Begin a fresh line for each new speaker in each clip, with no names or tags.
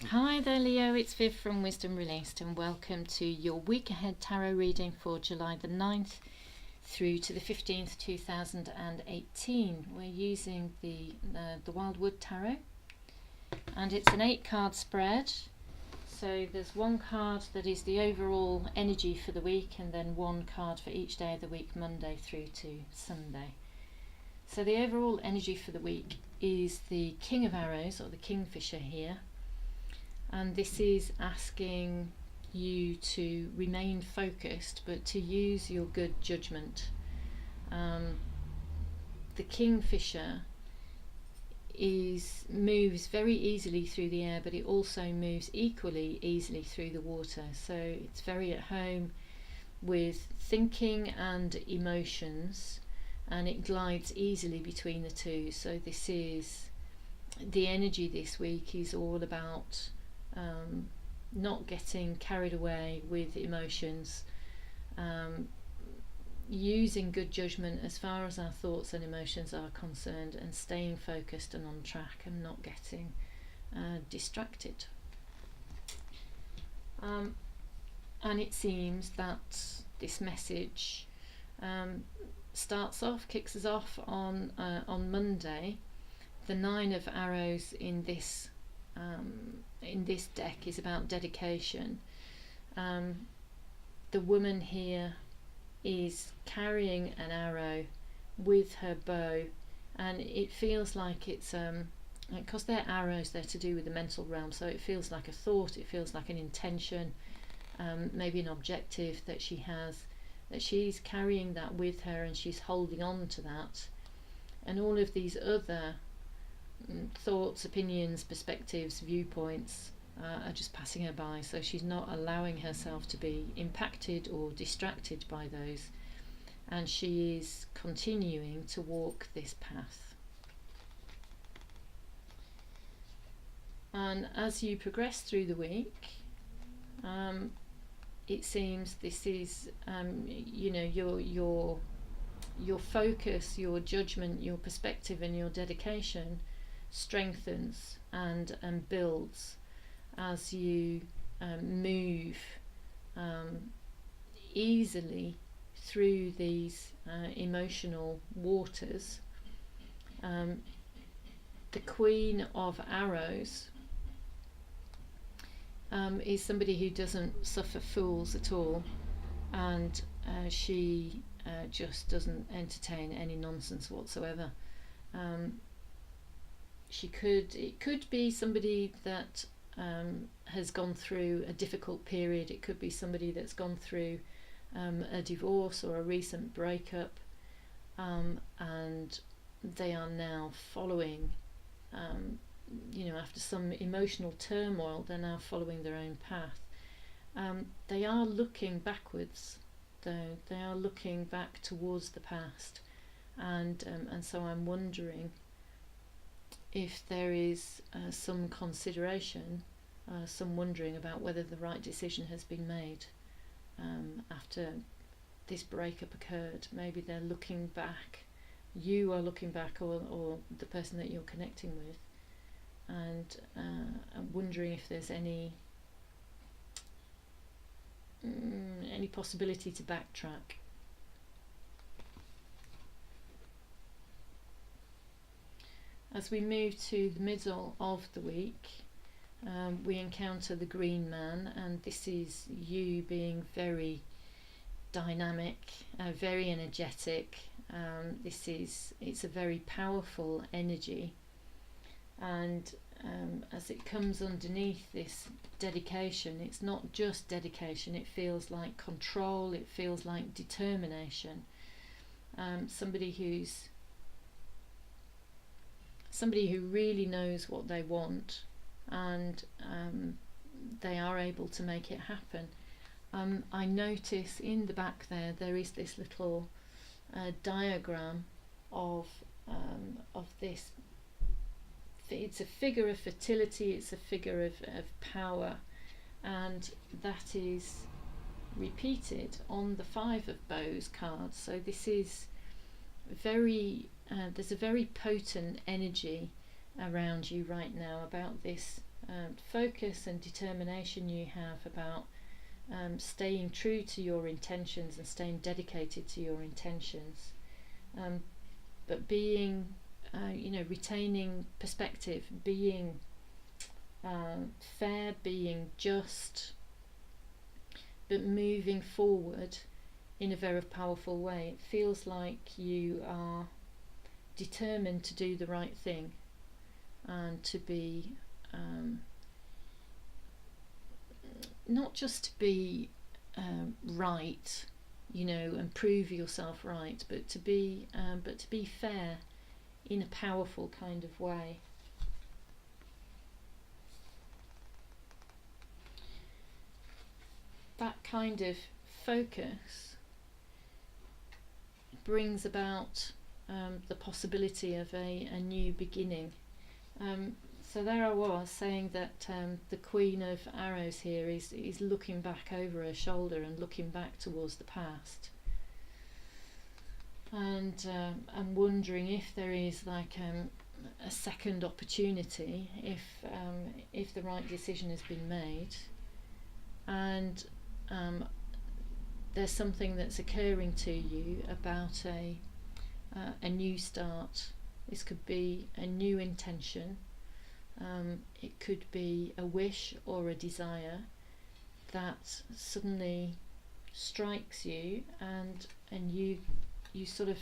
Hi there, Leo. It's Viv from Wisdom Released, and welcome to your week ahead tarot reading for July the 9th through to the 15th, 2018. We're using the Wildwood Tarot, and it's an 8-card spread. So there's one card that is the overall energy for the week, and then one card for each day of the week, Monday through to Sunday. So the overall energy for the week is the King of Arrows, or the Kingfisher here. And this is asking you to remain focused, but to use your good judgment. The Kingfisher moves very easily through the air, but it also moves equally easily through the water. So it's very at home with thinking and emotions, and it glides easily between the two. So this is the energy this week is all about not getting carried away with emotions, using good judgment as far as our thoughts and emotions are concerned, and staying focused and on track and not getting distracted. And it seems that this message kicks us off on Monday. The 9 of Arrows in this deck is about dedication. The woman here is carrying an arrow with her bow, and it feels like it's because they're arrows, they're to do with the mental realm, so it feels like a thought, it feels like an intention, maybe an objective that she has, that she's carrying that with her and she's holding on to that, and all of these other thoughts, opinions, perspectives, viewpoints are just passing her by, so she's not allowing herself to be impacted or distracted by those, and she is continuing to walk this path. And as you progress through the week, it seems this is your focus, your judgment, your perspective and your dedication strengthens and builds as you move easily through these emotional waters. The Queen of Arrows is somebody who doesn't suffer fools at all, and she just doesn't entertain any nonsense whatsoever. It could be somebody that has gone through a difficult period. It could be somebody that's gone through a divorce or a recent breakup, and they are now following, after some emotional turmoil, they're now following their own path. They are looking backwards, though. They are looking back towards the past, and so I'm wondering if there is some consideration, some wondering about whether the right decision has been made after this breakup occurred. Maybe they're looking back, you are looking back, or the person that you're connecting with, and I'm wondering if there's any possibility to backtrack. As we move to the middle of the week, we encounter the Green Man, and this is you being very dynamic, very energetic. It's a very powerful energy, and as it comes underneath this dedication, it's not just dedication, it feels like control, it feels like determination. Somebody who really knows what they want, and they are able to make it happen. I notice in the back there is this little diagram of this. It's a figure of fertility, it's a figure of power, and that is repeated on the 5 of Bows card. So this is there's a very potent energy around you right now about this focus and determination you have about staying true to your intentions and staying dedicated to your intentions, but being, retaining perspective, being fair, being just, but moving forward in a very powerful way. It feels like you are determined to do the right thing and to be not just to be right, and prove yourself right, but to be fair in a powerful kind of way. That kind of focus brings about the possibility of a new beginning. So there I was saying that the Queen of Arrows here is looking back over her shoulder and looking back towards the past, and I'm wondering if there is like a second opportunity, if the right decision has been made, and there's something that's occurring to you about a new start. This could be a new intention. It could be a wish or a desire that suddenly strikes you, and you sort of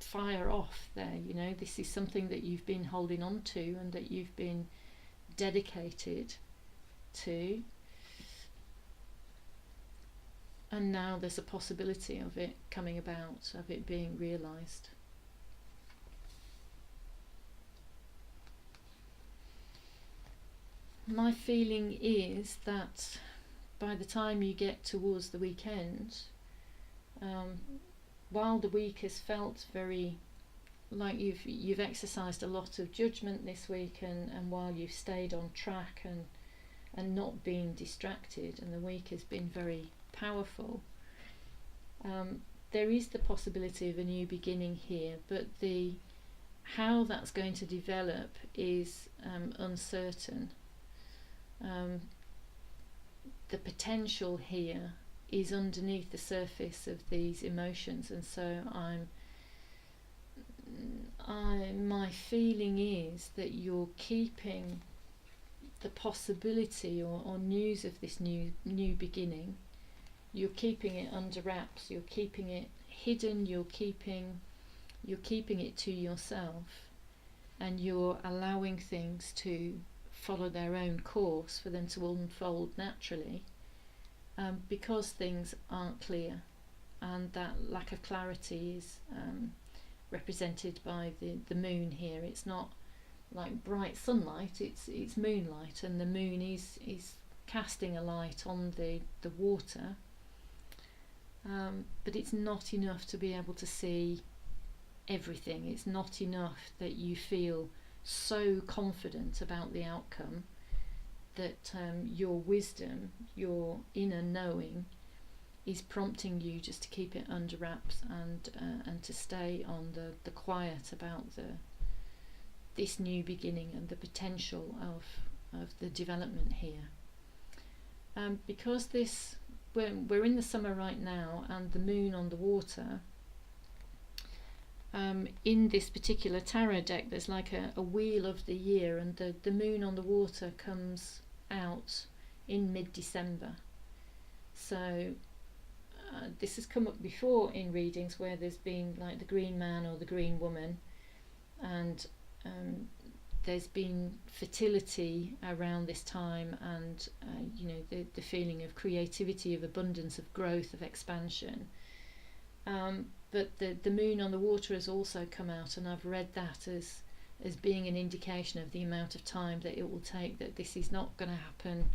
fire off there. This is something that you've been holding on to and that you've been dedicated to, and now there's a possibility of it coming about, of it being realised. My feeling is that by the time you get towards the weekend, while the week has felt very like you've exercised a lot of judgment this week, and while you've stayed on track and not been distracted, and the week has been very powerful, there is the possibility of a new beginning here, but how that's going to develop is uncertain. The potential here is underneath the surface of these emotions, and so my feeling is that you're keeping the possibility or news of this new beginning. You're keeping it under wraps. You're keeping it hidden. You're keeping it to yourself, and you're allowing things to follow their own course, for them to unfold naturally, because things aren't clear, and that lack of clarity is represented by the moon here. It's not like bright sunlight, it's moonlight, and the moon is casting a light on the water, but it's not enough to be able to see everything. It's not enough that you feel so confident about the outcome that your wisdom, your inner knowing, is prompting you just to keep it under wraps and to stay on the quiet about this new beginning and the potential of the development here. Because we're in the summer right now, and the moon on the water, in this particular tarot deck there's like a wheel of the year, and the moon on the water comes out in mid-December. So this has come up before in readings where there's been like the green man or the green woman, and there's been fertility around this time, and the feeling of creativity, of abundance, of growth, of expansion. But the moon on the water has also come out, and I've read that as being an indication of the amount of time that it will take, that this is not going to happen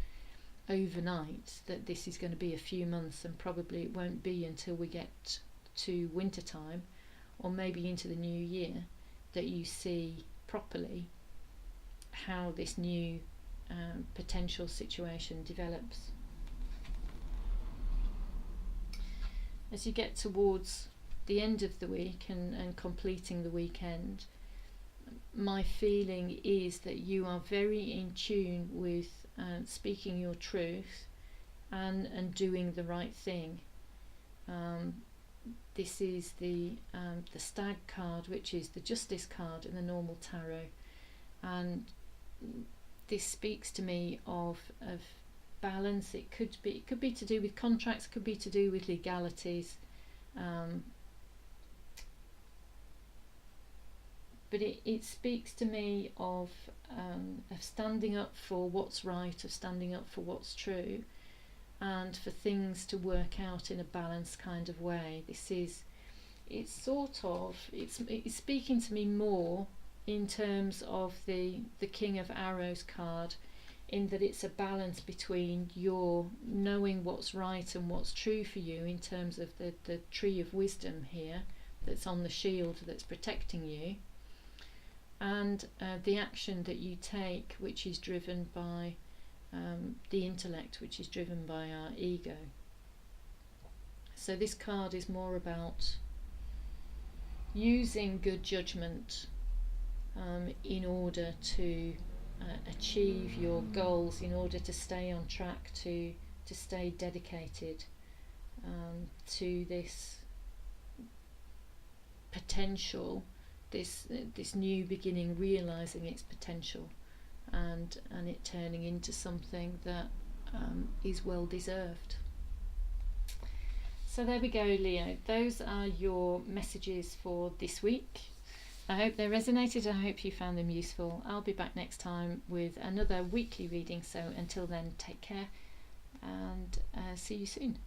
overnight, that this is going to be a few months, and probably it won't be until we get to winter time, or maybe into the new year, that you see properly how this new potential situation develops. As you get towards the end of the week and completing the weekend, my feeling is that you are very in tune with speaking your truth and doing the right thing. This is the Stag card, which is the Justice card in the normal tarot, and this speaks to me of balance. It could be to do with contracts, could be to do with legalities, but it speaks to me of standing up for what's right, of standing up for what's true, and for things to work out in a balanced kind of way. It's speaking to me more in terms of the King of Arrows card, in that it's a balance between your knowing what's right and what's true for you in terms of the tree of wisdom here that's on the shield that's protecting you, and the action that you take, which is driven by the intellect, which is driven by our ego. So this card is more about using good judgment in order to achieve your goals, in order to stay on track, to stay dedicated to this potential, this new beginning, realizing its potential, and it turning into something that is well deserved. So there we go, Leo. Those are your messages for this week. I hope they resonated. I hope you found them useful. I'll be back next time with another weekly reading. So until then, take care and see you soon.